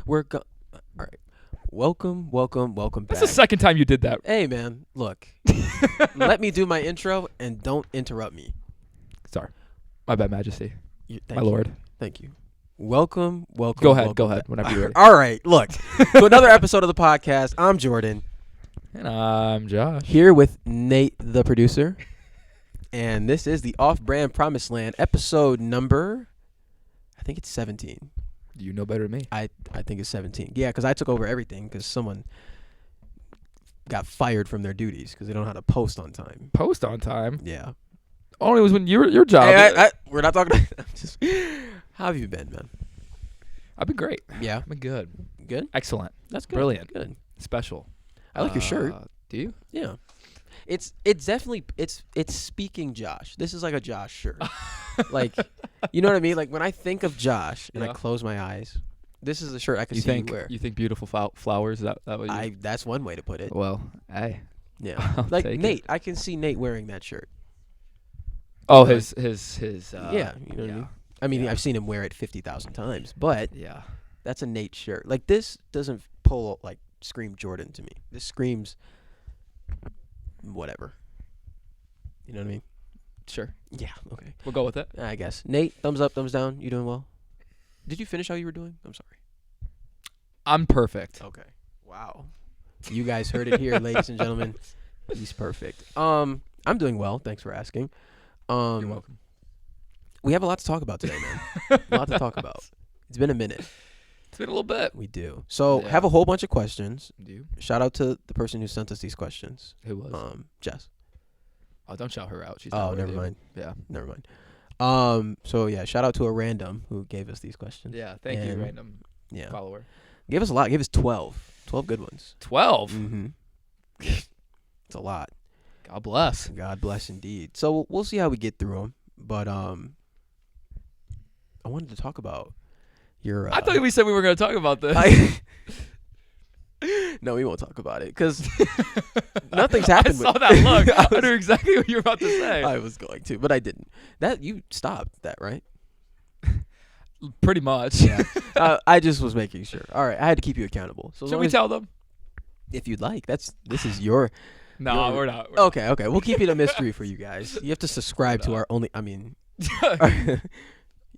All right. Welcome back. That's the second time you did that. Hey, man, look. Let me do my intro and don't interrupt me. Sorry. My bad, Majesty. Thank My you. lord. Thank you. Welcome. Go ahead. back. Whenever you're ready. All right, look. To another episode of the podcast. I'm Jordan. And I'm Josh. Here with Nate, the producer. And this is the Off-Brand Promised Land, episode number, I think it's 17. You know better than me. I think it's 17. Yeah, because I took over everything because someone got fired from their duties because they don't know how to post on time. Post on time. Yeah. Only was when your job. Hey, we're not talking about how have you been, man? I've been great. Yeah. I've been good. Good? Excellent. That's good. Brilliant. Good. Special. I like your shirt. Do you? Yeah. It's definitely it's speaking Josh. This is like a Josh shirt. Like, you know what I mean? Like when I think of Josh and I close my eyes, this is a shirt I can see you wear. You think beautiful flowers? Is that what you? That's one way to put it. Well, hey. Yeah. I'll Like take Nate, it. I can see Nate wearing that shirt. Oh, Right. his. Yeah, you know what I mean? I mean, Yeah. I've seen him wear it 50,000 times, but Yeah. that's a Nate shirt. Like this doesn't scream Jordan to me. This screams whatever. You know what I mean? Sure. Yeah. Okay. We'll go with it. I guess. Nate, thumbs up, thumbs down. You doing well? Did you finish how you were doing? I'm sorry. I'm perfect. Okay. Wow. You guys heard it here, ladies and gentlemen. He's perfect. I'm doing well. Thanks for asking. You're welcome. We have a lot to talk about today, man. A lot to talk about. It's been a minute. It's been a little bit. We do. So Yeah. have a whole bunch of questions. Do you? Shout out to the person who sent us these questions. Who was? Jess. Oh, don't shout her out. She's Oh, not with never you. mind. Yeah. Never mind. So yeah, shout out to a random who gave us these questions. Yeah. Thank you, And- random Yeah. follower. Gave us a lot. Gave us 12. 12 good ones. 12. Mm-hmm. It's a lot. God bless. God bless indeed. So we'll see how we get through them. But I wanted to talk about your. I thought we said we were going to talk about this. No, we won't talk about it because nothing's happened. I saw that look. I knew exactly what you were about to say. I was going to, but I didn't. That you stopped that, right? Pretty much. Yeah. I just was making sure. All right, I had to keep you accountable. So as Should long we as- tell them? if you'd like? This is your. No, You're- we're not. Okay. We'll keep it a mystery for you guys. You have to subscribe to our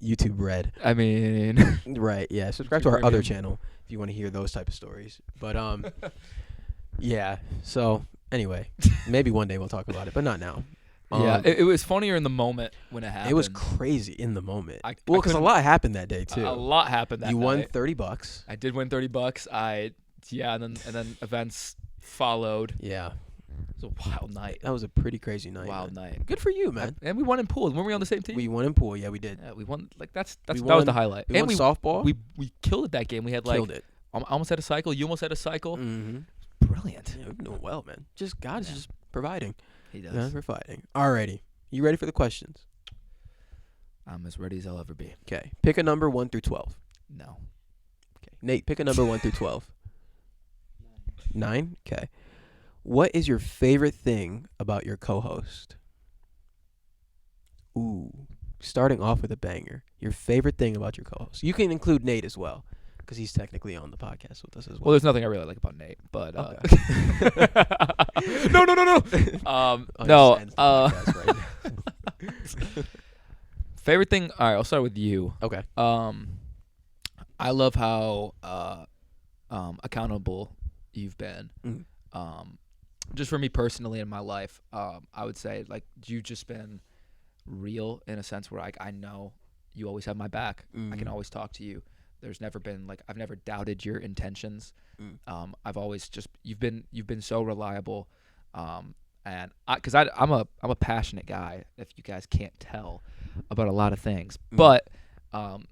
YouTube Red. I mean, Right, yeah. Subscribe YouTube to our other Premium. channel if you want to hear those type of stories. But yeah. So anyway, maybe one day we'll talk about it, but not now. yeah, it was funnier in the moment when it happened. It was crazy in the moment. I Because a couldn't- lot happened that day too. A lot happened that You won night. $30. I did win $30. And then events followed. Yeah, It was a wild night. that was a pretty crazy night. Wild man. night. Good for you, man. And we won in pool. Weren't we on the same team? We won in pool. Yeah, we did. Yeah, we won. Like that We was won- the highlight. We and won softball. we killed it that game. We had like killed it. I almost had a cycle. You almost had a cycle. Mm-hmm. Brilliant. Yeah, we're doing well, man. God's just providing. He does. Yeah, providing. Alrighty, you ready for the questions? I'm as ready as I'll ever be. Okay, pick a number 1 through 12. No. Okay, Nate, pick a number 1 through 12. 9. Okay. What is your favorite thing about your co-host? Ooh, starting off with a banger. Your favorite thing about your co-host. You can include Nate as well, because he's technically on the podcast with us as Well, well. there's nothing I really like about Nate, but Okay. no. Oh, No. he sends the podcast right now. Favorite thing. All right, I'll start with you. Okay. I love how accountable you've been. Mm. Just for me personally in my life, I would say like you've just been real in a sense where I know you always have my back. I can Mhm. always talk to you. There's never been like I've never doubted your intentions. Mm. I've always just you've been so reliable. And because I'm a passionate guy, if you guys can't tell, about a lot of things. Mm. But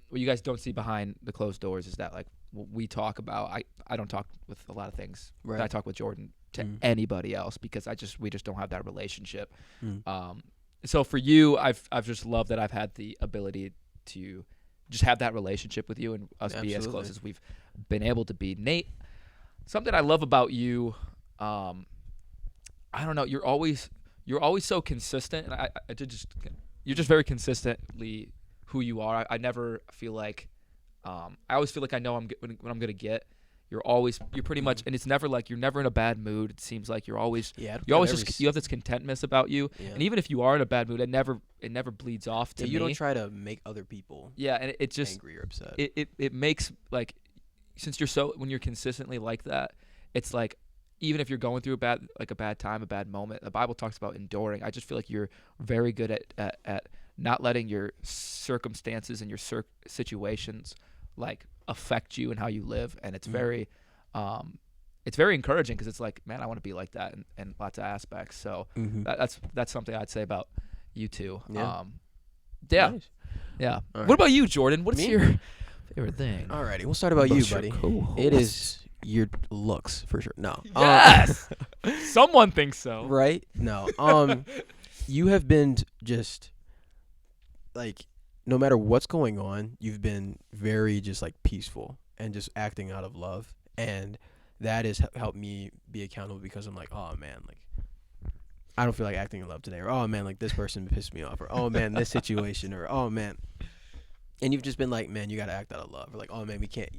what you guys don't see behind the closed doors is that like what we talk about. I don't talk with a lot of things that I Right. talk with Jordan to Mm. anybody else because we just don't have that relationship. Mm. So for you, I've just loved that I've had the ability to just have that relationship with you and us be as close Absolutely. as we've been able to be. Nate, something I love about you, I don't know, you're always so consistent, and you're just very consistently who you are. I never feel like I always feel like I know what I'm gonna get. You're pretty much, and it's never like you're never in a bad mood. It seems like you're always you have this contentness about you, and even if you are in a bad mood, it never bleeds off to me. You don't try to make other people and it just angry or upset. It makes like, since when you're consistently like that, it's like even if you're going through a bad time, a bad moment, the Bible talks about enduring. I just feel like you're very good at not letting your circumstances and your situations like affect you and how you live, and it's very encouraging because it's like, man, I want to be like that in lots of aspects. So that's something I'd say about you two. Yeah. Nice. Yeah. Right. What about you, Jordan? What's your favorite thing? Alrighty, we'll start about you, buddy. It is your looks for sure. No. Yes. Someone thinks so. Right? No. You have been just like, no matter what's going on, you've been very just like peaceful and just acting out of love, and that has helped me be accountable because I'm like, oh man, like I don't feel like acting in love today, or oh man, like this person pissed me off, or oh man, this situation, or oh man, and you've just been like, man, you gotta act out of love, or like, oh man, we can't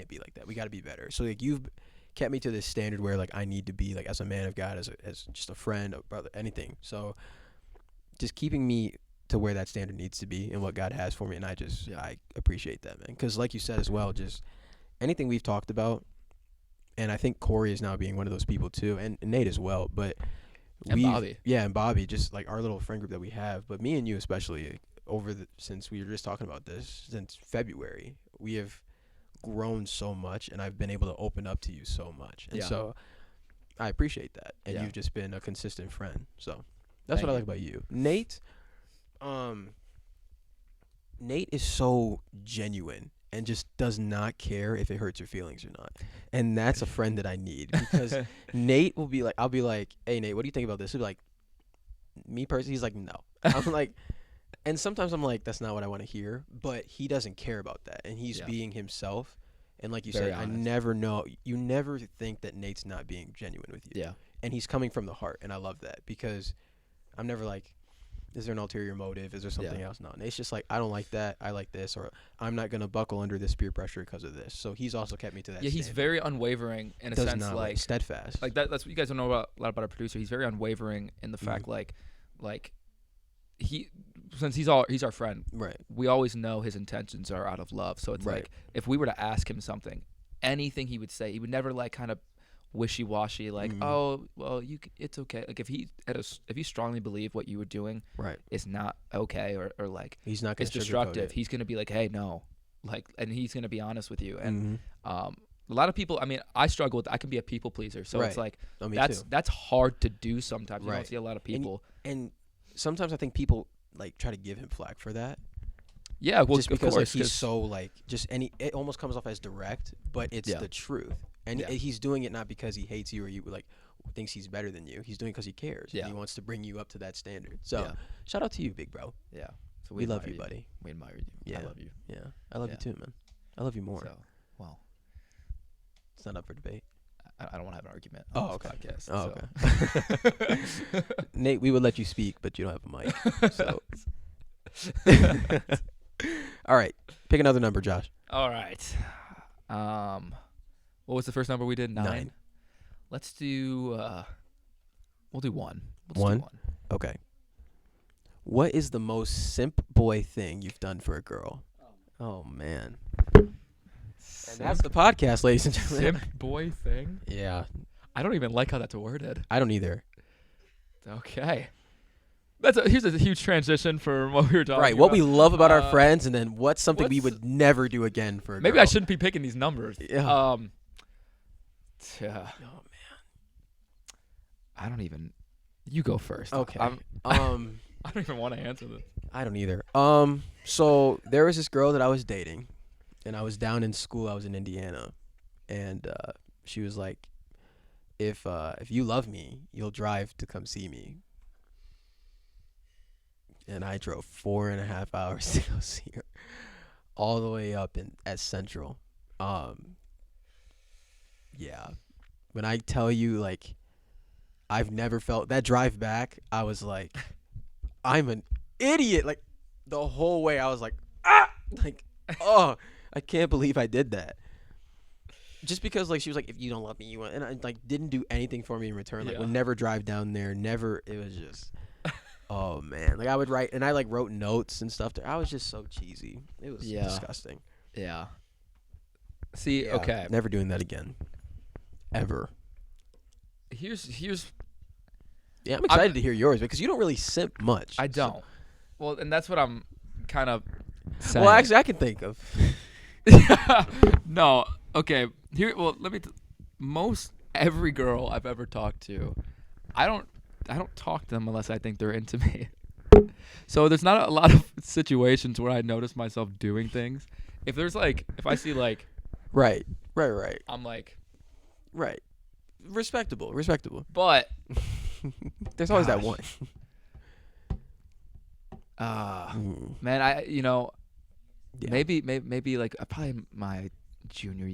be like that, we gotta be better. So like you've kept me to this standard where like I need to be like, as a man of God, as just a friend, a brother, anything. So just keeping me to where that standard needs to be and what God has for me, and I appreciate that, man. Because like you said as well, just anything we've talked about, and I think Corey is now being one of those people too, and Nate as well, but Bobby, just like our little friend group that we have, but me and you especially, since we were just talking about this, since February, we have grown so much, and I've been able to open up to you so much, and so I appreciate that, and you've just been a consistent friend. So that's what I like about you. Nate is so genuine and just does not care if it hurts your feelings or not. And that's a friend that I need, because Nate will be like, I'll be like, hey Nate, what do you think about this? He'll be like, me personally, he's like, no. I'm like, and sometimes I'm like, that's not what I want to hear, but he doesn't care about that, and he's being himself. And like you said, honest. I never know. You never think that Nate's not being genuine with you. Yeah. And he's coming from the heart, and I love that, because I'm never like, is there an ulterior motive? Is there something else? No. Nate's just like, I don't like that. I like this, or I'm not going to buckle under this peer pressure because of this. So he's also kept me to that standard. He's very unwavering in a sense, like steadfast. Like that's what you guys don't know a lot about our producer. He's very unwavering in the fact, like since he's our friend, right? We always know his intentions are out of love. So it's like, if we were to ask him something, anything he would say, he would never like kind of wishy-washy, like, oh well, it's okay. Like if he strongly believed what you were doing is not okay, or like he's not gonna it's destructive, he's gonna be like, hey, no, like, and he's gonna be honest with you. And a lot of people, I mean, I struggle with, I can be a people pleaser, so it's like that's hard to do sometimes. You don't see a lot of people, and sometimes I think people like try to give him flack for that. Yeah, well, just because like, he's so like it almost comes off as direct, but it's the truth. And he's doing it not because he hates you or you like thinks he's better than you. He's doing it because he cares. Yeah. And he wants to bring you up to that standard. So shout out to you, big bro. Yeah. So we love you, buddy. We admire you. Yeah. I love you. Yeah. I love you too, man. I love you more. So, well, it's not up for debate. I don't want to have an argument on this podcast. Okay. Nate, we would let you speak, but you don't have a mic. So. All right. Pick another number, Josh. All right. What was the first number we did? 9. Let's do. We'll do 1. Let's do 1. Okay. What is the most simp boy thing you've done for a girl? Oh man. And that's the podcast, ladies and gentlemen. Simp boy thing? Yeah. I don't even like how that's worded. I don't either. Okay. Here's a huge transition from what we were talking about. Right, what we love about our friends, and then what's something we would never do again for a girl. Maybe I shouldn't be picking these numbers. Yeah. Oh, man. I don't even... You go first. Okay. I don't even want to answer this. I don't either. So there was this girl that I was dating, and I was down in school. I was in Indiana, and she was like, if you love me, you'll drive to come see me. And I drove 4.5 hours to go see her, all the way up at Central. Yeah. When I tell you, like, I've never felt that drive back, I was like, I'm an idiot. Like, the whole way I was like, like, oh, I can't believe I did that. Just because like she was like, if you don't love me, you want, and I like didn't do anything for me in return. Like Yeah. would never drive down there. Never. It was just. Oh man, like I would write, and I like wrote notes and stuff. I was just so cheesy. It was Yeah. disgusting. Yeah. See, Yeah, okay. never doing that again. Ever. Here's Yeah, I'm excited to hear yours because you don't really simp much. I so- don't. Well, and that's what I'm kind of saying. Well, actually, I can think of. No. Okay. Here. Well, let me. Most every girl I've ever talked to, I don't talk to them unless I think they're into me. So there's not a lot of situations where I notice myself doing things. If I see like, Right. I'm like, Right. Respectable. but There's always that Gosh. one. man, Yeah. maybe like probably my junior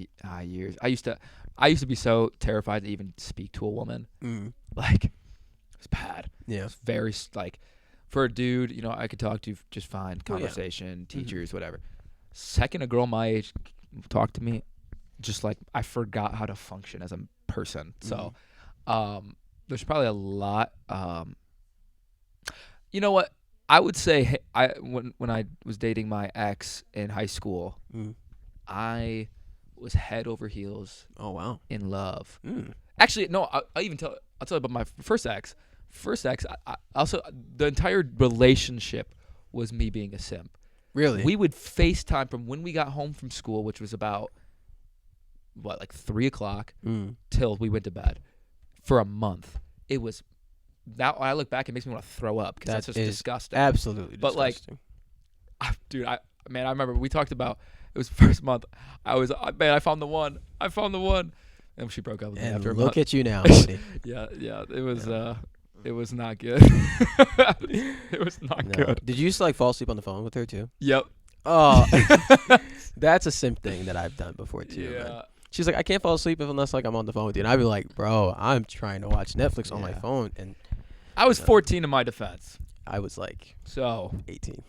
years. I used to be so terrified to even speak to a woman. Like, it's bad. Yeah. It's very like, for a dude, I could talk to just fine, Well, yeah. conversation, teachers, whatever. Second, a girl my age talked to me, just like I forgot how to function as a person. So, there's probably a lot. You know what? I would say when I was dating my ex in high school, I was head over heels Oh wow. in love. Actually, no. I'll tell you about my first ex. I also, the entire relationship was me being a simp. Really? We would FaceTime from when we got home from school, which was about like 3:00 till we went to bed for a month. It was. Now I look back, it makes me want to throw up because that's just disgusting. Absolutely But, like, disgusting. Dude, I remember we talked about it was first month. I found the one. And she broke up with me And after a look month. at you now, buddy. Yeah, it was it was not good. It was not No. good. Did you used to like fall asleep on the phone with her too? Yep. Oh, that's a simp thing that I've done before too. Yeah. Man. She's like, I can't fall asleep unless like I'm on the phone with you, and I'd be like, bro, I'm trying to watch Netflix on my Yeah. phone, and I was 14 in my defense. I was like So, 18.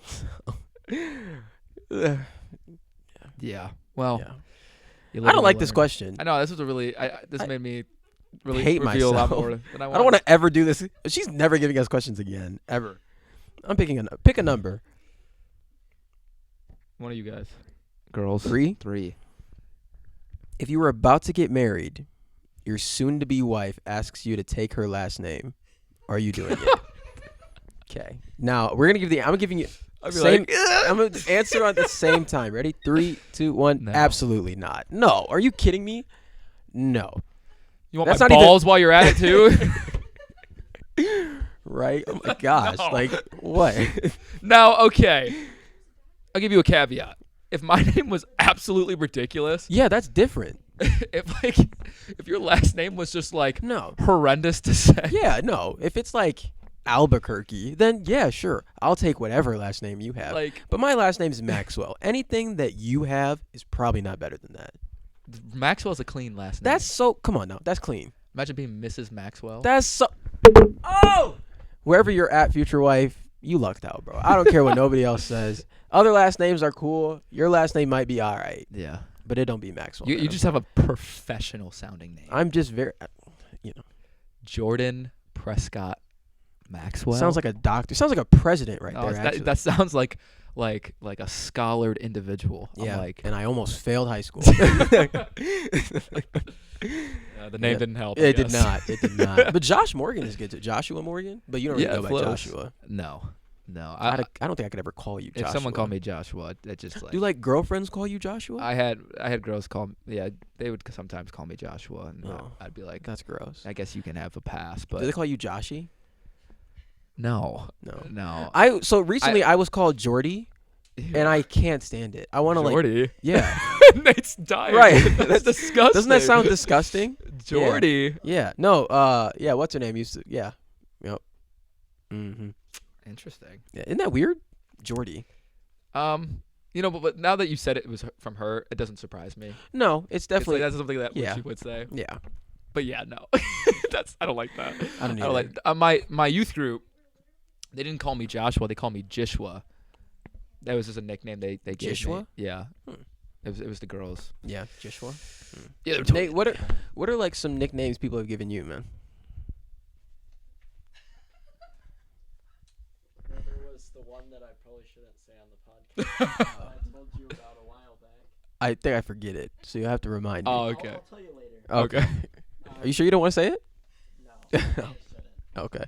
yeah. Well, Yeah. you I live don't and like you this learn. question. I know this was a really this I made me really hate reveal a lot myself. more than I I don't want to ever do this. She's never giving us questions again, ever. I'm pick a number. One of you guys. Girls. 3. 3. If you were about to get married, your soon-to-be wife asks you to take her last name. Are you doing it? Okay. Now I'm giving you. I'd be Same, like, I'm gonna answer at the same time. Ready? 3, 2, 1. No. Absolutely not. No. Are you kidding me? No. you want That's my not even- balls while you're at it too? Right? Oh my gosh. No. Like what? Now, okay. I'll give you a caveat. If my name was absolutely ridiculous, Yeah, that's different. if your last name was just like No. horrendous to say. Yeah, no. If it's like Albuquerque, then yeah, sure. I'll take whatever last name you have. Like, But my last name is Maxwell. Anything that you have is probably not better than that. Maxwell's a clean last name. That's so. Come on now. That's clean. Imagine being Mrs. Maxwell. That's so. Oh! Wherever you're at, future wife, you lucked out, bro. I don't care what nobody else says. Other last names are cool. Your last name might be all right, Yeah. but it don't be Maxwell. You man. just have a professional sounding name. I'm just very. Jordan Prescott Maxwell. Sounds like a doctor. Sounds like a president right No, there. it's- Actually. that sounds like a scholared individual. yeah. I'm like, And I almost failed high school. the name Yeah. didn't help. I It did guess. not. It did not. But Josh Morgan is good too. Joshua Morgan. But you don't really Yeah, know about close. Joshua. No. I don't think I could ever call you If Joshua. someone called me Joshua, it just like. Do like girlfriends call you Joshua? I had girls call me. Yeah, they would sometimes call me Joshua, and Oh. I'd be like, That's gross. I guess you can have a pass, Do they but call you Joshy? no. No. So recently I was called Jordy, and I can't stand it. I want to like. Jordy. Yeah. Nate's dying. Right. That's disgusting. Doesn't that sound disgusting? Jordy? Yeah. No. Yeah. What's her name? Used to. Yeah. Yep. Mhm. Interesting. Yeah. Isn't that weird? Jordy. But now that you said it was from her, it doesn't surprise me. No, it's definitely. That's something that yeah. she would say. Yeah. But yeah, no. I don't like that. I don't I don't like my youth group. They didn't call me Joshua. They called me Jishua. That was just a nickname they gave Jishua? me. Yeah. It was the girls. Yeah, Joshua. Yeah, they're Nate, what are like some nicknames people have given you, man? Well, there was the one that I probably shouldn't say on the podcast. I told you about a while back. I think I forget it, so you'll have to remind me. Oh, okay. I'll tell you later. Okay. Um, Are you sure you don't want to say it? No, I shouldn't. Okay. And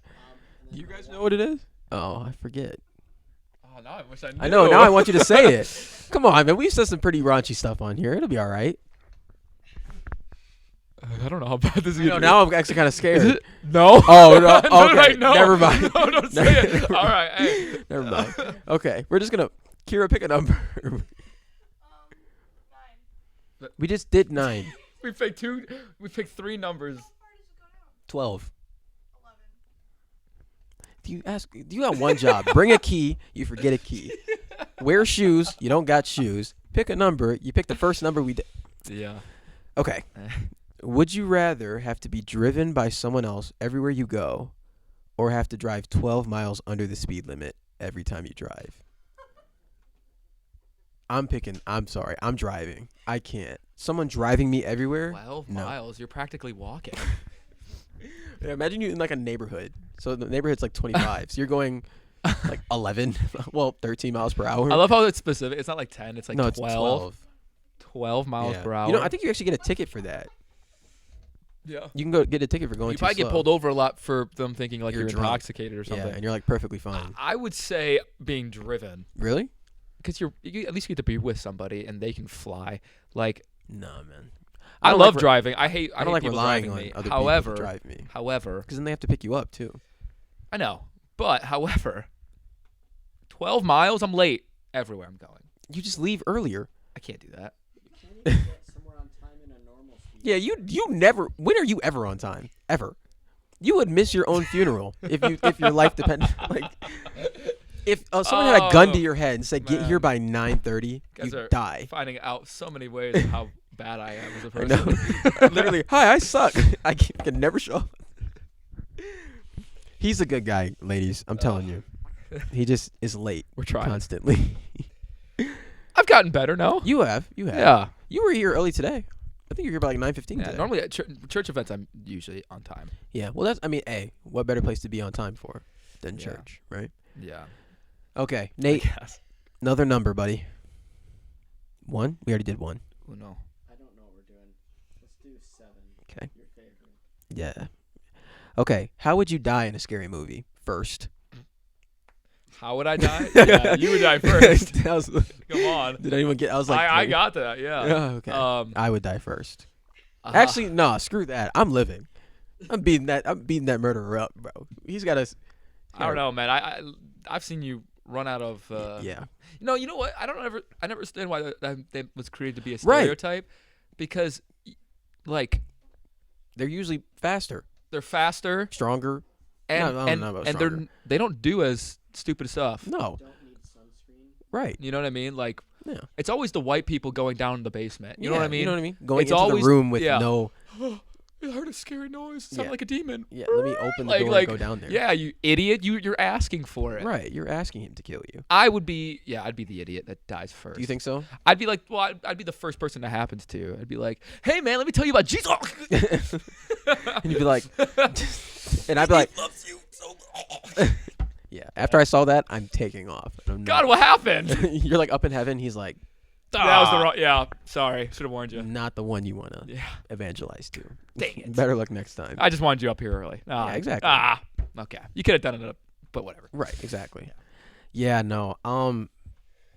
then Do you the guys one- know what it is? Oh, I forget. Oh, now I wish I knew. I know. Now I want you to say it. Come on, man. We've said some pretty raunchy stuff on here. It'll be all right. I don't know how bad this is No, gonna be. now I'm actually kind of scared. Is it? No. Oh, no. No, Okay. no. Never mind. No, don't say it. All right. Hey. Never mind. Okay. We're just going to... Kira, pick a number. 9. We just did 9. We picked 3 numbers. How far does it go down? 12. 11. You got one job. Bring a key. You forget a key. Wear shoes. You don't got shoes. Pick a number. You pick the first number we did. Yeah. Okay. Would you rather have to be driven by someone else everywhere you go or have to drive 12 miles under the speed limit every time you drive? I'm sorry. I'm driving. I can't. Someone driving me everywhere? 12 No. miles. You're practically walking. Yeah, imagine you in like a neighborhood. So the neighborhood's like 25. So you're going like 11, well, 13 miles per hour. I love how it's specific. It's not like 10. It's like no, 12. it's 12. 12 miles Yeah. per hour. You know, I think you actually get a ticket for that. Yeah. You can go get a ticket for going You too probably slow. get pulled over a lot for them thinking like You're you're drunk. intoxicated or something. Yeah, and you're like perfectly fine. I would say being driven Really? because you at least get to be with somebody and they can fly. Like No, man. I don't love like driving. I hate I don't like people relying driving on me. other However, people to drive me. however, Because then they have to pick you up too. I know. But however, 12 miles, I'm late everywhere I'm going. You just leave earlier. I can't do that. You can't even get somewhere on time in a normal speed. Yeah, you never. When are you ever on time? Ever? You would miss your own funeral if your life depended. Like, if someone had a gun to your head and said, "Get here by 9:30," Guys you are die. finding out so many ways of how bad I am as a I person. know. Literally, hi, I suck. I can never show up. He's a good guy, ladies. I'm telling you. He just is late We're trying. constantly. I've gotten better, no? You have. Yeah. You were here early today. I think you were here by like 9:15 Yeah, today. normally at church events, I'm usually on time. Yeah. Well, that's. I mean, what better place to be on time for than Yeah. church, right? Yeah. Okay, Nate. Yes. Another number, buddy. 1. We already did 1. Oh, no. I don't know what we're doing. Let's do 7. Okay. Your favorite. Yeah. Okay. How would you die in a scary movie? First. How would I die? Yeah, you would die first. That was- Come on. did anyone get? I was like, I got that, yeah. Yeah, okay. I would die first. Actually, no. Screw that. I'm living. I'm beating that murderer up, bro. He's got us. I don't know, man. I've seen you run out of. Yeah. No, you know what? I never understand why that was created to be a Right. stereotype, because, like, They're usually faster, they're faster stronger. and I don't know about and stronger. they don't do as stupid stuff. No. Don't need sunscreen. Right. You know what I mean? Like, Yeah. it's always the white people going down in the basement. You know what I mean? You know what I mean? Going It's into always- the room with yeah. no. I heard a scary noise. It sounded Yeah. like a demon. Yeah. Let me open the Like, door like, and go down there. Yeah, you idiot. You're asking for it. Right. You're asking him to kill you. I'd be the idiot that dies first. Do you think so? I'd be like, well, I'd be the first person that happens to. I'd be like, hey man, let me tell you about Jesus. And you'd be like, and I'd be like, loves you so. yeah. After I saw that, I'm taking off. I'm God, not- what happened? You're like up in heaven. He's like, That was the wrong. Yeah, sorry, should have warned you. not the one you want to Yeah, evangelize to. dang it. Better luck next time. I just wanted you up here early. Yeah, exactly. Okay. You could have done it, but whatever. Right, exactly. Yeah, no.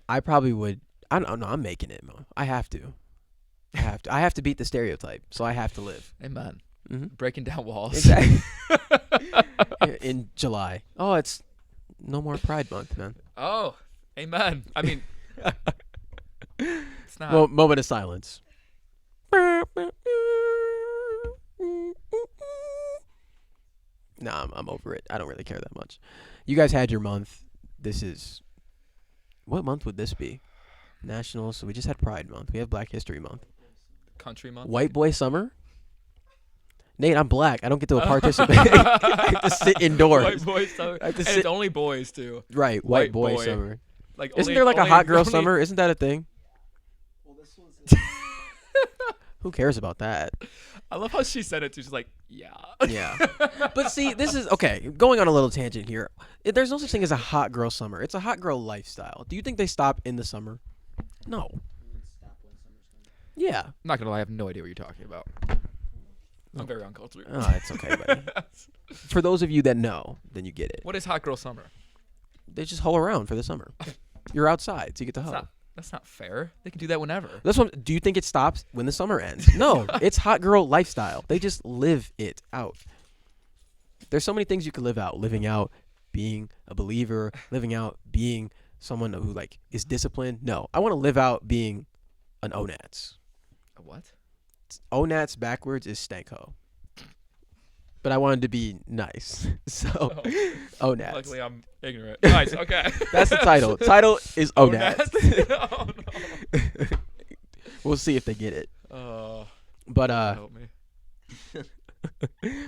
I probably would. I don't know. I'm making it, man. I have to. I have to beat the stereotype, so I have to live. Amen. Mm-hmm. Breaking down walls. Exactly. In July. Oh, it's no more Pride Month, man. Oh, amen. I mean, it's not. Well, moment of silence. Nah, I'm over it. I don't really care that much. You guys had your month. This is. What month would this be? National. So we just had Pride Month. We have Black History Month. Country month. White Boy Summer. Nate, I'm black. I don't get to participate. I have to sit indoors. White boy summer. I have to And sit- it's only boys too. Right, White Boy Summer. Like Isn't only- there like a only- hot girl only- summer? Isn't that a thing? Well, this one's Who cares about that? I love how she said it too. She's like, yeah. Yeah. But see, this is okay. Going on a little tangent here. There's no such thing as a hot girl summer. It's a hot girl lifestyle. Do you think they stop in the summer? No. Yeah. I'm not gonna lie, I have no idea what you're talking about. I'm very uncultured. Oh, it's okay, buddy. For those of you that know, then you get it. What is hot girl summer? They just hoe around for the summer. You're outside, so you get to hoe. That's not fair. They can do that whenever. That's what. Do you think it stops when the summer ends? No, it's hot girl lifestyle. They just live it out. There's so many things you can live out. Living out being a believer. Living out being someone who like is disciplined. No, I want to live out being an knats. A what? Knats backwards is stanko. But I wanted to be nice, so knats. Luckily, I'm ignorant. Nice. Okay. That's the title. Title is knats. Oh no. We'll see if they get it. But help me.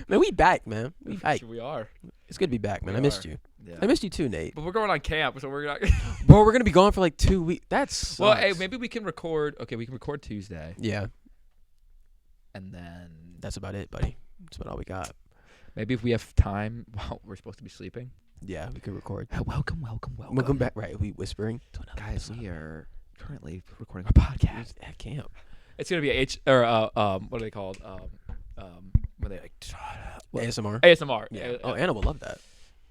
man, we back, man. We back. We are. It's good to be back, man. We I missed are. you. Yeah. I missed you too, Nate. But we're going on camp, so we're not. Bro, we're gonna be gone for like 2 weeks. That's Well, hey, maybe we can record. Okay, we can record Tuesday, yeah. and then That's about it, buddy. That's about all we got. maybe if we have time while we're supposed to be sleeping. Yeah, we could record. Welcome. Welcome back. Right, we whispering to another Guys, episode. we are currently recording our podcast. At camp. It's gonna be what are they called? When they like ASMR. ASMR. Yeah. Oh, Anna will love that.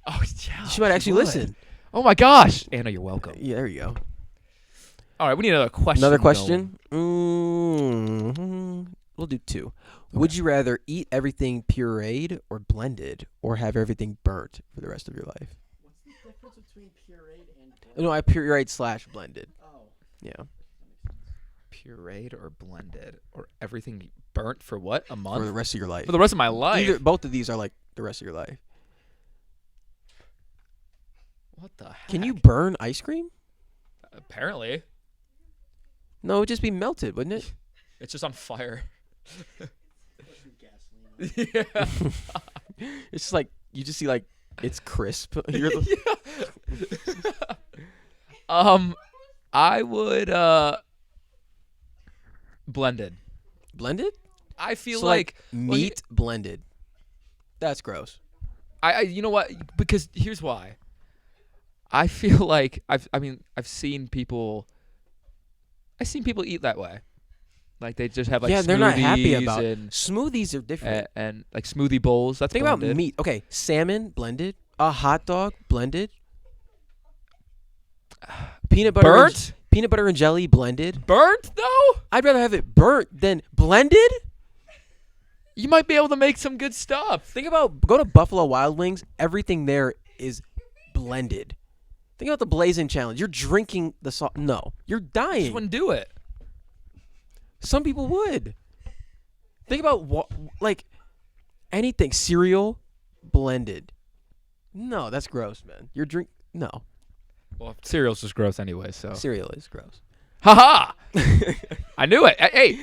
Oh, yeah. She might actually would. listen. Oh my gosh, Anna, you're welcome. Yeah, there you go. All right, we need another question. Another question. We'll do 2. Okay. Would you rather eat everything pureed or blended, or have everything burnt for the rest of your life? What's the difference between pureed and blended? No, I pureed / blended. Oh. Yeah. Pureed or blended or everything burnt for what? A month? For the rest of your life. For the rest of my life. Both of these are like the rest of your life. What the heck? Can you burn ice cream? Apparently. No, it would just be melted, wouldn't it? It's just on fire. Put some gasoline on it. Yeah. It's just like you just see like it's crisp. You're I would blended. blended? I feel So, like meat blended. That's gross. I you know what? Because here's why. I feel like I've seen people eat that way. Like they just have like yeah, they're not happy smoothies about and, smoothies are different. and like smoothie bowls. That's Think blended. about meat. Okay, salmon blended, a hot dog blended, peanut butter Burnt? peanut butter and jelly blended. Burnt though? I'd rather have it burnt than blended. You might be able to make some good stuff. Think about go to Buffalo Wild Wings. Everything there is blended. Think about the Blazing Challenge. You're drinking the salt. No, you're Just dying. wouldn't do it. Some people would. Think about like anything cereal blended. No, that's gross, man. No, Well, cereal's just gross anyway. So cereal is gross. haha. I knew it. Hey.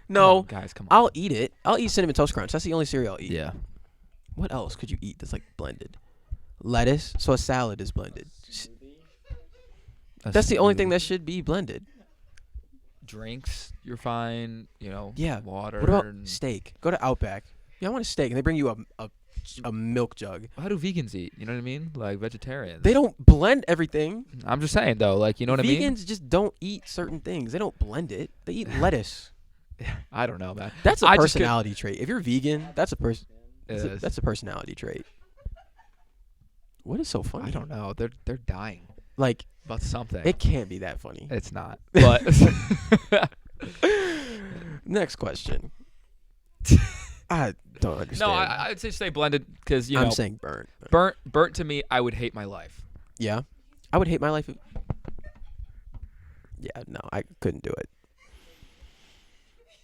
No, Come on, guys, come on. I'll eat it. I'll eat Cinnamon Toast Crunch. That's the only cereal I'll eat. Yeah. What else could you eat that's like blended? Lettuce. So a salad is blended. That's the only thing that should be blended. Drinks, you're fine. You know. Yeah. Water. What about and- steak? Go to Outback. Yeah, I want a steak, and they bring you a milk jug. How do vegans eat? You know what I mean? Like vegetarians. They don't blend everything. I'm just saying though. Like you know what I mean? Vegans just don't eat certain things. They don't blend it. They eat lettuce. I don't know, man. That's a I just could- personality trait. If you're vegan, that's a person. It is. That's a personality trait. What is so funny? I don't know. They're dying Like about something. it can't be that funny. It's not. But Next question. I don't understand. no, I'd say blended because you I'm know saying burnt. burnt to me. I would hate my life. Yeah, I would hate my life. Yeah, no, I couldn't do it.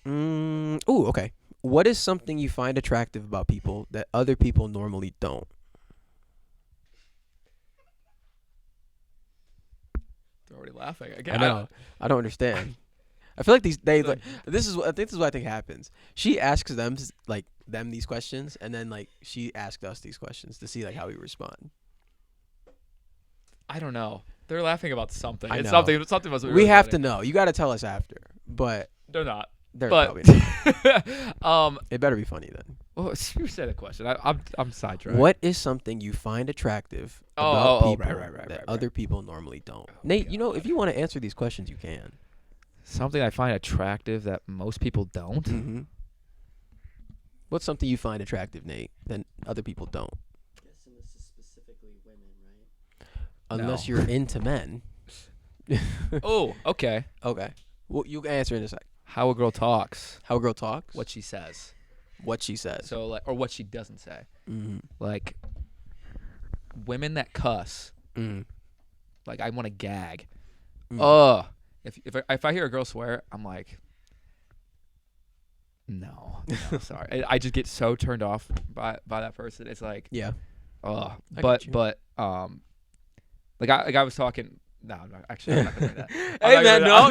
Ooh, okay. What is something you find attractive about people that other people normally don't? They're already laughing. I know. I don't understand. I feel like this is what I think happens. She asks them these questions, and then like she asked us these questions to see like how we respond. I don't know. They're laughing about something. I It's know. something must be We really have funny. to know. You got to tell us after. But They're not. They're but probably not. It better be funny then. well, you said a question. I'm sidetracked. What is something you find attractive Oh, about oh, people right, that right. other people normally don't? Nate, you know, if you want to answer these questions, you can. Something I find attractive that most people don't. Mm-hmm. What's something you find attractive, Nate, that other people don't? I'm guessing this is specifically women, right? Unless No. you're into men. Oh, okay. Okay. Well, you can answer in a sec. How a girl talks, How a girl talks, what she says. what she says. So like, or what she doesn't say. Mm-hmm. Like women that cuss. Mm. Like I want to gag. Mm. If I hear a girl swear, I'm like, no, sorry. I just get so turned off by that person. It's like, Yeah. oh, I get you. but like I was talking. No, I'm not actually. I'm not gonna bring that. Hey man, no.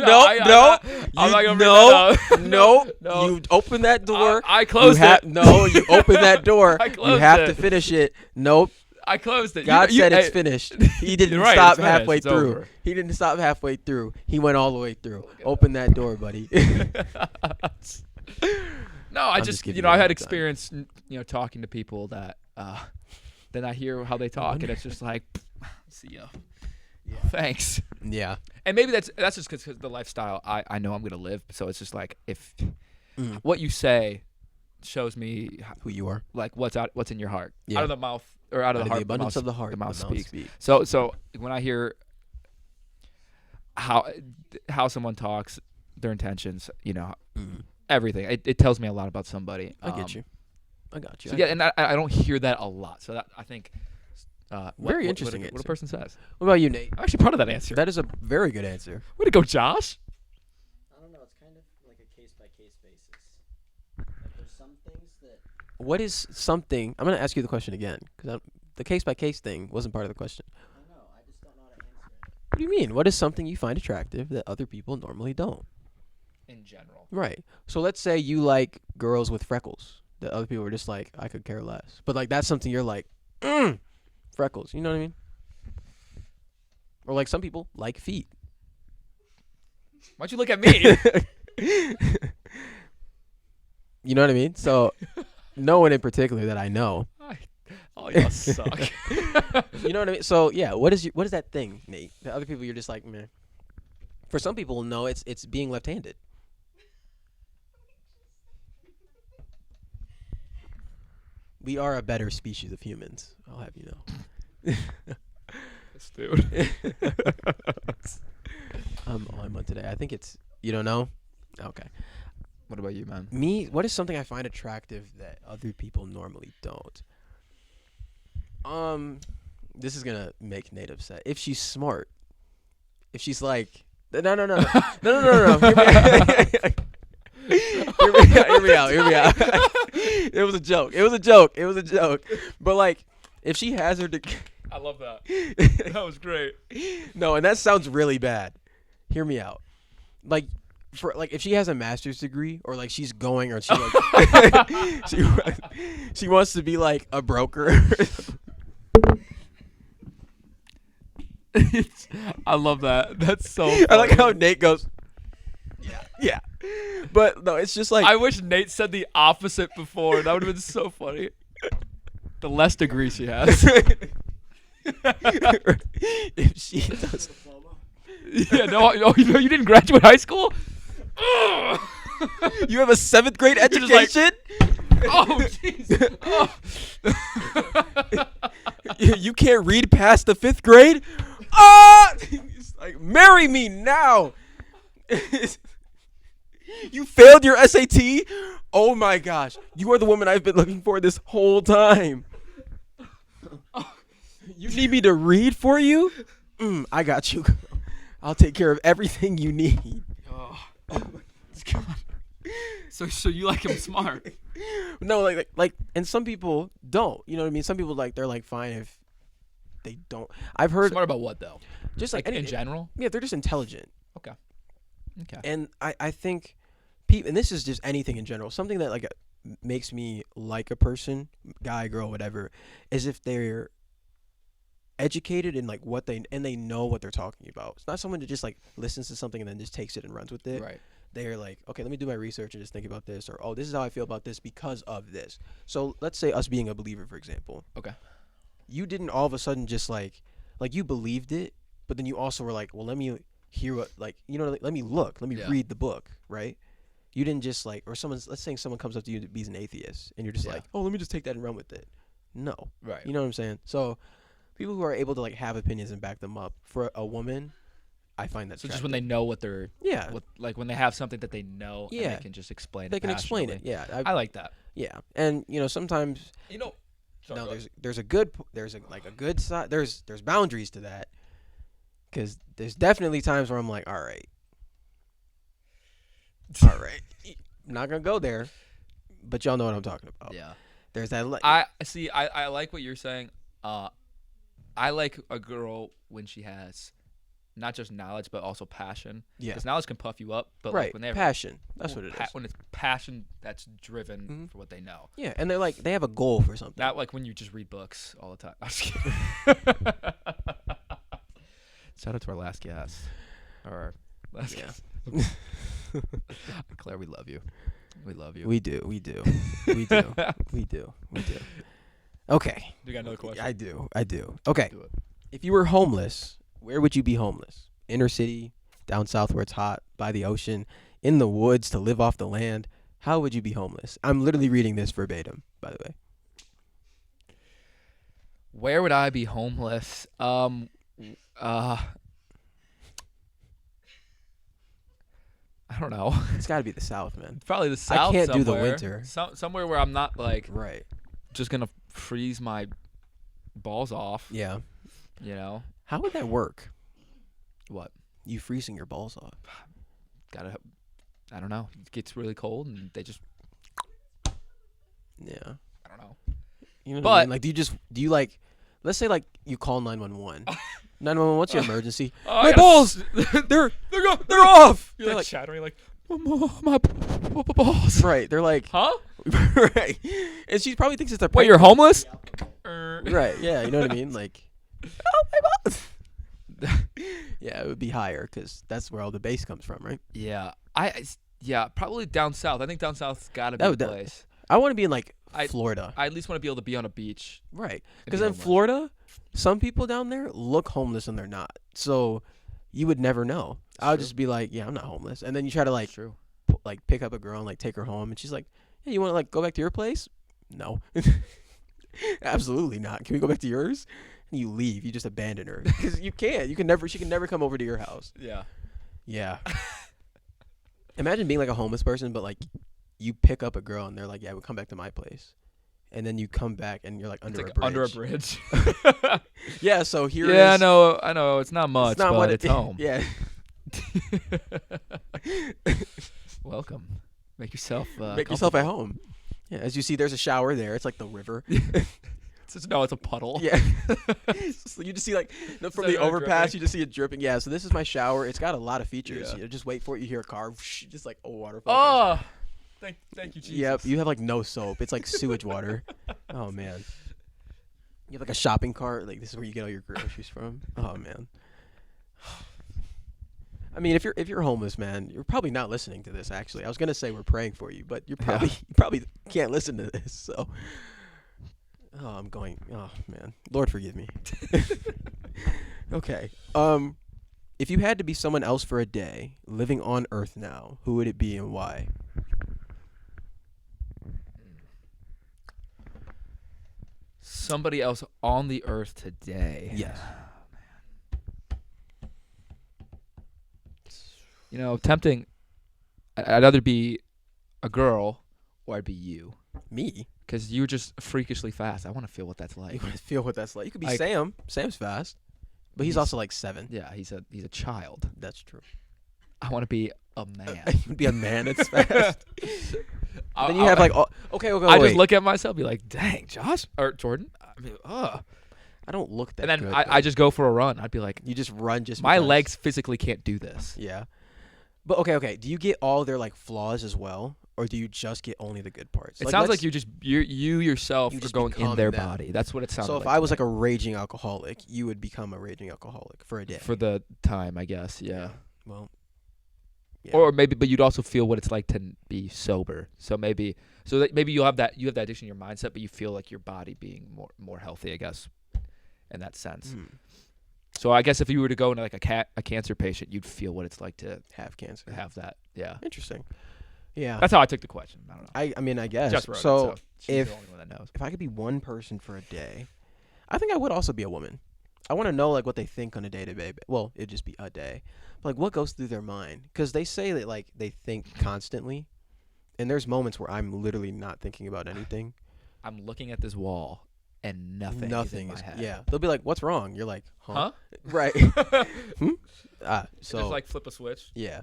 You open that door. I closed it. No, you open that door. I You closed have it. to finish it. Nope. I closed it. God said it's hey, finished. He didn't Right, stop it's finished. halfway It's through. over. He didn't stop halfway through. He went all the way through. Open that door, buddy. No, I I'm just just giving you you know a I had hard time. experience talking to people that then I hear how they talk and it's just like see ya. Thanks. Yeah. And maybe that's just because the lifestyle I know I'm gonna live. So it's just like if what you say shows me Who you are. like what's in your heart. Yeah. Out of the mouth or out of the heart. the abundance of the heart, the mouth speaks. speaks. So when I hear how someone talks, their intentions, everything, it tells me a lot about somebody. I get you. I got you. So yeah, and I don't hear that a lot. So that I think Very interesting what a answer. person says. What about you, Nate? I'm actually proud of that answer. That is a very good answer. Way to go, Josh. I don't know. It's kind of like a case by case basis. Like there's some things that What is something? I'm going to ask you the question again because the case by case thing wasn't part of the question. I know. I just don't know how to answer it. What do you mean? What is something you find attractive that other people normally don't? In general. Right. So let's say you like girls with freckles that other people are just like, I could care less. But like that's something you're like, freckles. You know what I mean? Or like some people like feet. Why'd you look at me? You know what I mean? So no one in particular that I know. Oh, y'all suck. You know what I mean? So yeah, what is that thing, Nate? The other people you're just like, meh. For some people, no, it's being left-handed. We are a better species of humans. I'll have you know. This dude. I'm on today. I think it's you don't know. Okay. What about you, man? Me, what is something I find attractive that other people normally don't? This is gonna make Nate upset. If she's smart, if she's like, no. Hear me out. It was a joke. But like, if she has her degree, I love that. That was great. no, and that sounds really bad. Hear me out. Like, for like, if she has a master's degree, or like she's going, or she like, she wants to be like a broker. I love that. That's so I like how Nate goes. Yeah. But no, it's just like I wish Nate said the opposite before. That would have been so funny. The less degree she has. if she does. Yeah, no, you didn't graduate high school? You have a 7th grade just like- education? Oh, jeez. Oh. You can't read past the 5th grade? Ah! It's like, marry me now. You failed your SAT? Oh my gosh. You are the woman I've been looking for this whole time. You need me to read for you? I got you. I'll take care of everything you need. Oh. God. So you like him smart? No, like, and some people don't. You know what I mean? Some people they're like fine if they don't. I've heard Smart about what though? just like In anything. general? Yeah, they're just intelligent. Okay. And I think people, and this is just anything in general, something that like makes me like a person, guy, girl, whatever, is if they're educated in like they know what they're talking about. It's not someone that just like listens to something and then just takes it and runs with it. Right. they're like, okay, let me do my research and just think about this, or oh, this is how I feel about this because of this. So let's say us being a believer, for example. Okay. You didn't all of a sudden just like you believed it, but then you also were like, well, let me hear what, like, you know, like, let me look, let me Yeah. read the book, right? You didn't just like, or let's say someone comes up to you to be an atheist, and you're just Yeah. like, oh, let me just take that and run with it. No, Right. you know what I'm saying? So people who are able to like have opinions and back them up, for a woman, I find that So just when they know what they're, yeah, like when they have something that they know, and Yeah. they can just explain it. they can explain it. passionately. Yeah, I like that. yeah, and you know sometimes You know. Sorry, no, go ahead. there's a good a good side. There's boundaries to that, because there's definitely times where I'm like, all right, I'm not gonna go there, but y'all know what I'm talking about. Yeah. There's that. I see. I like what you're saying. I like a girl when she has not just knowledge but also passion. Yeah. Because knowledge can puff you up, but right. like when they have Passion. That's what it is. When it's passion that's driven Mhm. for what they know. Yeah, and they're like they have a goal for something. Not like when you just read books all the time. I'm just kidding. Shout out to our last guest. Or our last Yeah. guest. Claire, we love you. We love you. We do. We do. We do. We do. We do. Okay. You got another question? I do. I do. Okay. Do it. If you were homeless, where would you be homeless? Inner city, down south where it's hot, by the ocean, in the woods to live off the land. How would you be homeless? I'm literally reading this verbatim, by the way. Where would I be homeless? I don't know. It's got to be the south, man. Probably the south. can't do the somewhere. winter. Somewhere where I'm not like Right. just gonna freeze my balls off. Yeah. You know How would that work? what? You freezing your balls off. Gotta. I don't know. It gets really cold and they just. Yeah. I don't know. You know what I But- mean? Like, do you like, let's say like you call 911. 911, what's your emergency? Oh, My I balls! gotta They're off! You're They're like shattering like my balls. right. They're like, Huh? right. And she probably thinks it's their Wait, you're pregnant. homeless? Right. Yeah. You know what I mean? Like, oh, my balls. Yeah, it would be higher because that's where all the bass comes from, right? Yeah. Yeah, probably down south. I think down south's gotta be That the would- that- place. I want to be in like I- Florida. I at least want to be able to be on a beach. Right. and Because be in homeless. Florida, some people down there look homeless and they're not. So you would never know. I would true. just be like, yeah, I'm not homeless. And then you try to like That's true. like pick up a girl and like take her home, and she's like, "Yeah, you want to like go back to your place?" No, absolutely not. Can we go back to yours? And you leave. You just abandon her because you can't. You can never. She can never come over to your house. Yeah. Yeah. Imagine being like a homeless person, but like you pick up a girl and they're like, "Yeah, we'll come back to my place," and then you come back and you're like It's under like a bridge. under a bridge. Yeah. So here yeah, is. I know. It's not much, It's not but what it's home. Yeah. Welcome. Make yourself Make yourself at home. Yeah. As you see, there's a shower there. It's like the river. No, it's a puddle. Yeah. So you just see like from So the you're overpass, dripping. you just see it dripping. Yeah. So this is my shower. It's got a lot of features. Yeah. You know, just wait for it. You hear a car, whoosh, just like a waterfall. Oh, thank you, Jesus. Yep. You have like no soap. It's like sewage water. Oh man. You have like a shopping cart. Like this is where you get all your groceries from. Oh man. I mean, if you're homeless, man, you're probably not listening to this. Actually, I was gonna say we're praying for you, but you probably can't listen to this. So, oh man, Lord forgive me. Okay. If you had to be someone else for a day, living on Earth now, who would it be and why? Somebody else on the earth today. Yes. You know, tempting. I'd either be a girl or I'd be you. Me? Because you're just freakishly fast. I want to feel what that's You like. want to feel what that's like? You could be Like- Sam. Sam's fast, but he's also like 7. Yeah, he's a child. That's true. I want to be a man. You would be a man that's fast. I- Then you I- have like, okay, I wait. just look at myself, be like, "Dang, Josh or Jordan." I mean, I don't look that and then good. I just go for a run. I'd be like, you just run just my because. legs physically can't do this. Yeah. But okay. Do you get all their like flaws as well, or do you just get only the good parts? It sounds like let's- you yourself You are just going in become their them. body. That's what it sounds So like. if I to was me. like a raging alcoholic, you would become a raging alcoholic for a day. for the time, I guess. Yeah. Well, Yeah. Or maybe, but you'd also feel what it's like to be sober. So maybe you have that addiction in your mindset, but you feel like your body being more healthy, I guess, in that sense. So I guess if you were to go into like a cancer patient, you'd feel what it's like to Have cancer. have that. Yeah. Interesting. Yeah. That's how I took the question. I don't know. I mean, I guess. Just wrote it, so she's if the only one that knows. if I could be one person for a day, I think I would also be a woman. I want to know like what they think on a day-to-day. Well, it'd just be a day. But, like what goes through their mind? Because they say that like they think constantly, and there's moments where I'm literally not thinking about anything. I'm looking at this wall and nothing is in my head. Yeah. They'll be like, "What's wrong?" You're like, "Huh?" Huh? Right. So Just like flip a switch. yeah.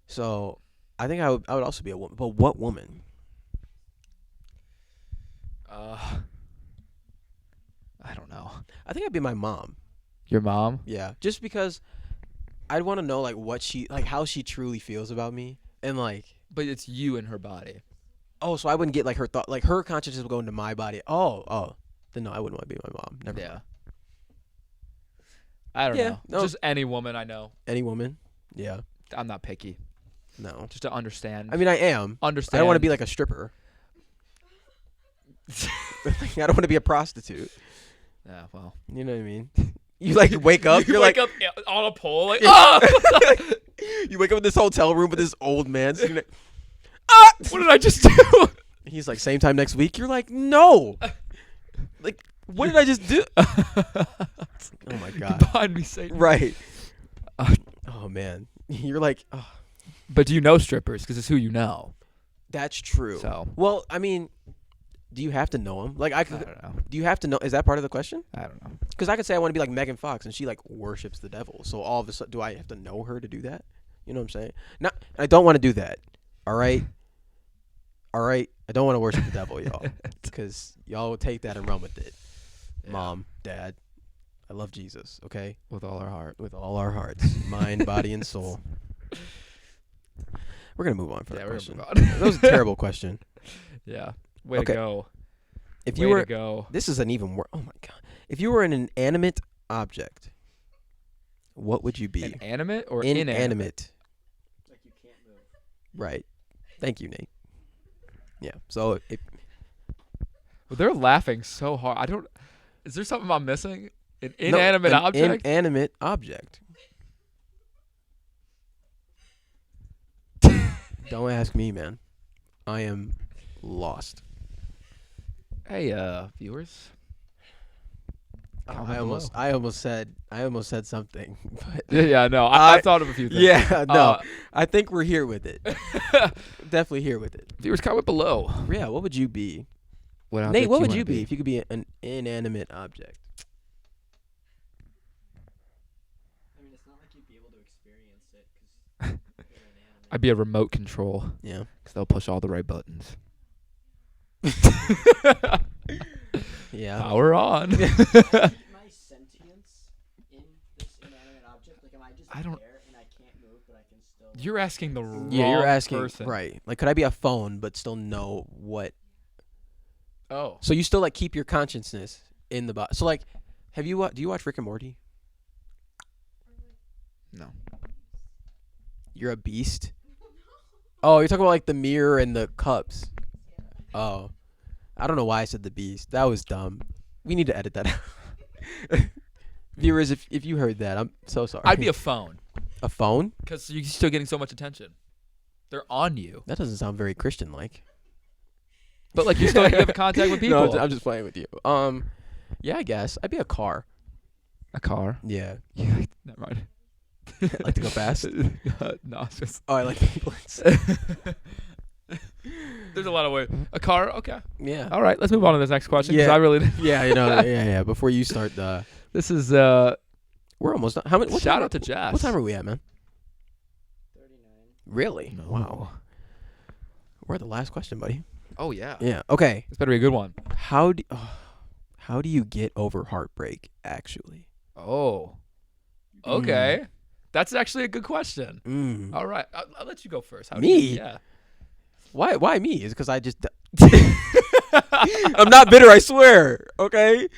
So I think I would also be a woman. But what woman? I don't know. I think I'd be my mom. Your mom? Yeah. Just because I'd want to know like how she truly feels about me, and like, But it's you and her body. oh, so I wouldn't get like her thought, like her consciousness would go into my body. Oh, then no, I wouldn't want to be my mom. Never mind. I don't Yeah, know. no. Just any woman I know. Any woman? Yeah. I'm not picky. No. Just to understand. I mean, I am. understand. I don't want to be like a stripper. Like, I don't want to be a prostitute. Yeah, well. You know what I mean? You like wake up. You're wake like up on a pole. Like, ah! you wake up in this hotel room with this old man sitting there. What did I just do? He's like, same time next week. You're like, no. Like, what did I just do? Oh my god. Behind me, Satan. Right. Oh man. You're like, oh, But do you know strippers? Because it's who you know. that's true. So Well, I mean, do you have to know him? Like, I don't know. do you have to know? Is that part of the question? I don't know. Because I could say I want to be like Megan Fox, and she like worships the devil. So all of a sudden, do I have to know her to do that? You know what I'm saying? Not. I don't want to do that. All right. All right. I don't want to worship the devil, y'all, because y'all will take that and run with it. Yeah. Mom, Dad, I love Jesus. Okay, With all our heart. with all our hearts, mind, body, and soul. We're gonna move on for that We're question. gonna move on. That was a terrible question. Yeah. Way Okay. to go. If Way you were, to go. this is an even worse. Oh my god. If you were an inanimate object, what would you be? An animate or inanimate? Inanimate. Like you can't move. Right. Thank you, Nate. Yeah. So if Well, they're laughing so hard. I don't. Is there something I'm missing? An no, inanimate an object? Inanimate object. Don't ask me, man. I am lost. Hey, viewers. Comment I almost said something, but Yeah, no. I thought of a few things. yeah, no. I think we're here with it. Definitely here with it. Viewers, comment below. Yeah, what would you be? What Nate, what would wanna you be if you could be an inanimate object? I mean, it's not like you'd be able to experience it because you're an animal. I'd be a remote control Yeah. because they'll push all the right buttons. Yeah. Power on. My sentience in this inanimate object, like am I just I don't- there and I can't move, but I can still? You're asking the wrong Yeah, you're asking person. right. Like, could I be a phone but still know what? Oh. So you still like keep your consciousness in the body. So like, do you watch Rick and Morty? No. You're a beast. Oh, you're talking about like the mirror and the cups. Oh, I don't know why I said the beast. That was dumb. We need to edit that out. Viewers, if you heard that, I'm so sorry. I'd be a phone a phone. because you're still getting so much attention. They're on you. That doesn't sound very Christian-like. But like you still have contact with people. No, I'm just playing with you. Yeah, I guess I'd be a car. A car. Yeah, Yeah. Never mind. like to go fast. No, it's just. Oh, I like ambulance. There's a lot of ways. A car. Okay. Yeah. All right. Let's move on to this next question. 'Cause Yeah. I really. Yeah, you know. Yeah. Before you start the, This is we're almost done. How many? What shout time out to Jess. What time are we at, man? 39. Really? No. Wow. We're at the last question, buddy. Oh yeah. Yeah. Okay. This better be a good one. How do you get over heartbreak? Actually. Oh. Okay. That's actually a good question. Mm. All right. I'll let you go first. How do Me? you- yeah. Why me? Is because I just. I'm not bitter. I swear. Okay.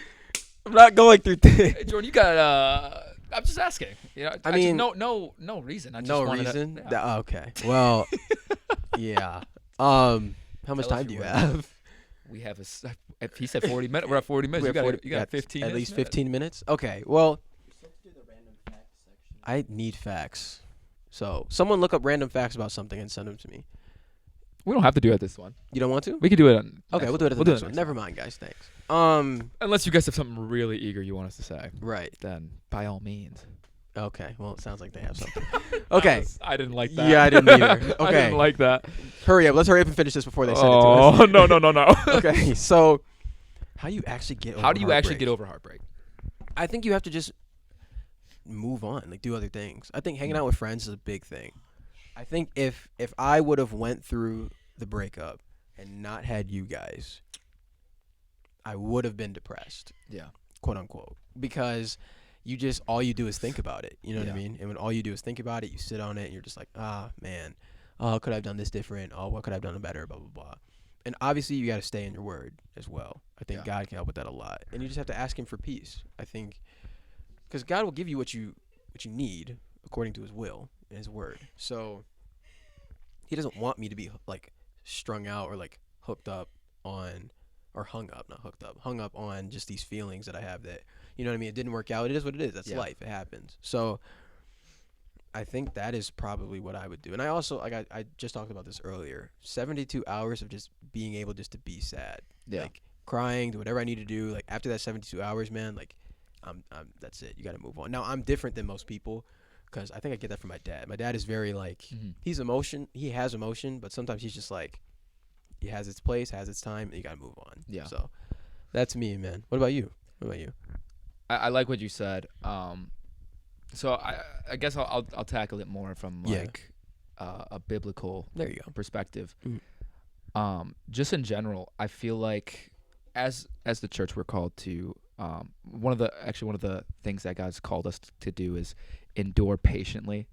I'm not going through things. Hey, Jordan, you got I'm just asking. You know, I mean, no reason. I just no wanted reason. To, yeah. Okay. Well, yeah. How much Tell us time do your you word. have? We have if he said 40 minutes. We're at 40 minutes. We You have got 40 you got 15 at minutes. least 15 minutes. Okay. Well, You're supposed to do the random fact section. I need facts. So someone look up random facts about something and send them to me. We don't have to do it this one. You don't want to? We could do it on. Okay, next we'll do it one. at the next one. Never mind, guys. Thanks. Unless you guys have something really eager you want us to say, Right. then by all means. Okay. Well, it sounds like they have something. Okay. I didn't like that. Yeah, I didn't either. I Okay. didn't like that. Hurry up. Let's hurry up and finish this before they send it to us. Oh no. Okay. So, how do you actually get over How do you actually heartbreak? get over heartbreak? I think you have to just move on, like do other things. I think hanging out with friends is a big thing. I think if I would have went through the breakup and not had you guys, I would have been depressed, Yeah. quote unquote, because you just all you do is think about it. You know what I Yeah. mean? And when all you do is think about it, you sit on it and you're just like, man, oh, could I have done this different? Oh, what could I have done better? Blah blah blah. And obviously, you got to stay in your word as well. I think Yeah. God can help with that a lot, and you just have to ask Him for peace. I think, because God will give you what you need according to His will and His word. So He doesn't want me to be like strung out or like hooked up on, or hung up, not hooked up, hung up on just these feelings that I have that, you know what I mean? It didn't work out. It is what it is. That's Yeah. life. It happens. So I think that is probably what I would do. And I also, like I just talked about this earlier, 72 hours of just being able just to be sad. Yeah. Like crying, do whatever I need to do. Like after that 72 hours, man, like I'm that's it. You got to move on. Now I'm different than most people because I think I get that from my dad. My dad is very like, he has emotion, but sometimes he's just like, he has its place, has its time, and you got to move on. Yeah. So that's me, man. What about you? I like what you said. So I guess I'll tackle it more from like a biblical There you go. perspective. Mhm. Just in general, I feel like as the church we're called to one of the things that God's called us to do is endure patiently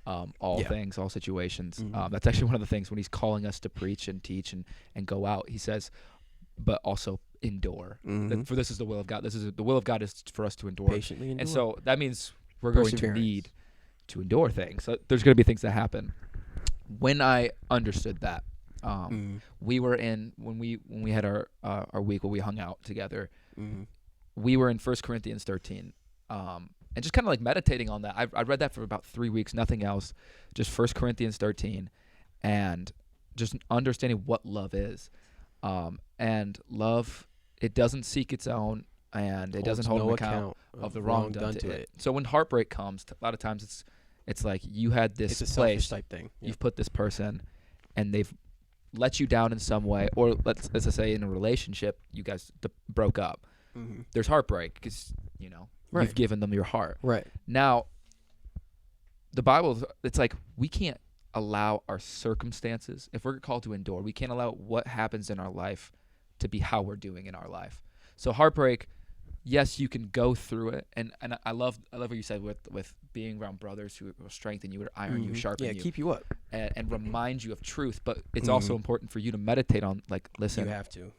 all Yeah. things, all situations. Mhm. That's actually one of the things when He's calling us to preach and teach and go out. He says, but also endure. Mhm. For this is the will of God. The will of God is for us to endure. Patiently endure. And so that means we're going to Perseverance. need to endure things. So there's going to be things that happen. When I understood that, we were when we had our week where we hung out together, we were in 1 Corinthians 13, and just kind of like meditating on that. I read that for about 3 weeks, nothing else, just 1 Corinthians 13, and just understanding what love is. And love, it doesn't seek its own, and it doesn't hold no an account of the wrong done to it. So when heartbreak comes, a lot of times it's like you had this It's a place, selfish type thing. you've put this person, and they've let you down in some way, or let's just say in a relationship, you guys broke up. Mm-hmm. There's heartbreak because Right. you've given them your heart. Right. Now, the Bible, it's like we can't allow our circumstances, if we're called to endure, we can't allow what happens in our life to be how we're doing in our life. So heartbreak, yes, you can go through it, and I love what you said with being around brothers who will strengthen you or iron you, sharpen you, keep you up. and remind you of truth. But it's also important for you to meditate on, like, listen, You have to.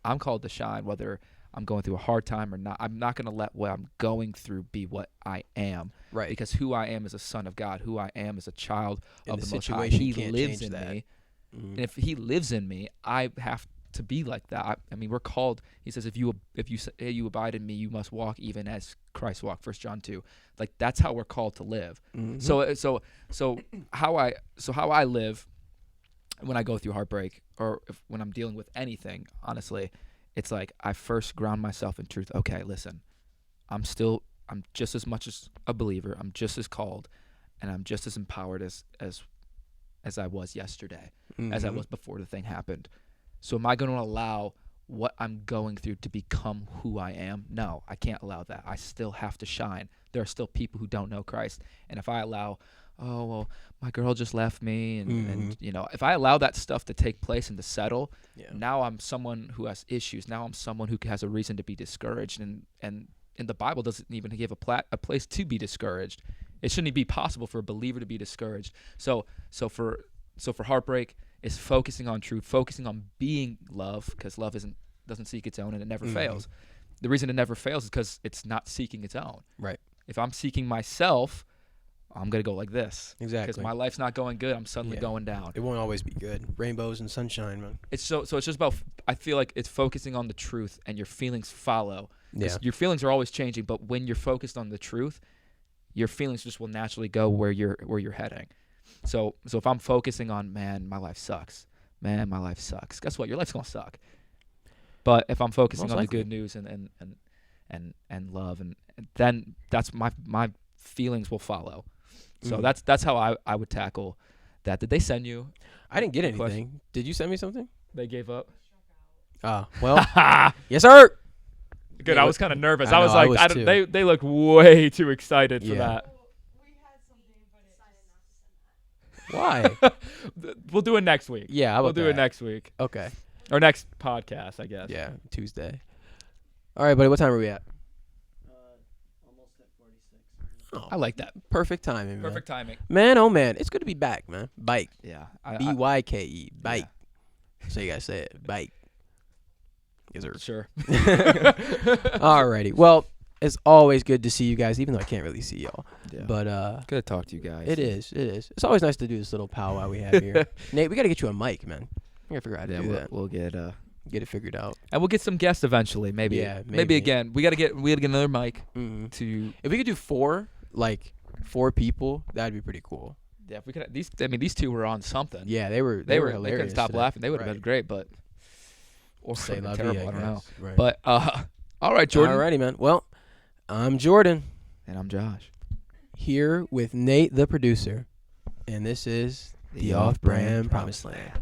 I'm called to shine, whether I'm going through a hard time or not. I'm not going to let what I'm going through be what I am. Right. Because who I am is a son of God. Who I am is a child And of the the Most High. situation He can't lives change in that. me. Mhm. And if He lives in me, I have to be like that. I mean, we're called. He says, if you abide in me, you must walk even as Christ walked. 1 John 2. Like, that's how we're called to live. Mhm. So how I live when I go through heartbreak, or when I'm dealing with anything, honestly, it's like I first ground myself in truth. Okay, listen, I'm just as much as a believer. I'm just as called, and I'm just as empowered as I was yesterday, as I was before the thing happened. So am I going to allow what I'm going through to become who I am? No, I can't allow that. I still have to shine. There are still people who don't know Christ. And if I allow, oh, well, my girl just left me, and if I allow that stuff to take place and to settle, now I'm someone who has issues. Now I'm someone who has a reason to be discouraged. And the Bible doesn't even give a place to be discouraged. It shouldn't be possible for a believer to be discouraged. So for heartbreak, is focusing on truth, focusing on being love, because love doesn't seek its own, and it never fails. The reason it never fails is because it's not seeking its own. Right. If I'm seeking myself, I'm going to go like this. Exactly. Because my life's not going good. I'm suddenly Yeah. going down. It won't always be good. Rainbows and sunshine, man. So it's just about, I feel like it's focusing on the truth and your feelings follow. 'Cause Yeah. your feelings are always changing, but when you're focused on the truth, your feelings just will naturally go where you're heading. So if I'm focusing on, man, my life sucks. Man, my life sucks. Guess what? Your life's going to suck. But if I'm focusing Most on likely. the good news and love, and then that's my feelings will follow. So Mhm. that's how I would tackle that. Did they send you? I didn't get anything. Question. Did you send me something? They gave up. Well, yes, sir. Good. Yeah, I was kind of nervous. I I was know, I like, was I don't, too. they look way too excited for Yeah. that. Why? We'll do it next week. Yeah, how We'll about do it that? next week Okay. or next podcast, I guess. Yeah, Tuesday. All right, buddy. What time are we at? Almost at 46. Oh, I like that. perfect timing, man. Perfect timing. Man, oh man, it's good to be back, man. Bike. Yeah. BYKE. Bike. So you guys say it. Bike. Yes, sir. Sure. Alrighty. Well, it's always good to see you guys, even though I can't really see y'all. Yeah. But good to talk to you guys. it is. It's always nice to do this little powwow we have here. Nate, we gotta get you a mic, man. We gotta figure out how to Yeah, do that. we'll get Get it figured out. and we'll get some guests eventually. Maybe. Yeah, Maybe maybe. again. We gotta get another mic Mm-hmm. to. If we could do four people, that'd be pretty cool. Yeah. If we could. These two were on something. Yeah, they were They hilarious. couldn't stop today. laughing. They would have Right. been great, but or Say been la vie, terrible. I don't know. guess. Right. But all right, Jordan. Alrighty, man. Well, I'm Jordan And I'm Josh. here with Nate, the producer, and this is the Off-Brand Promised Land.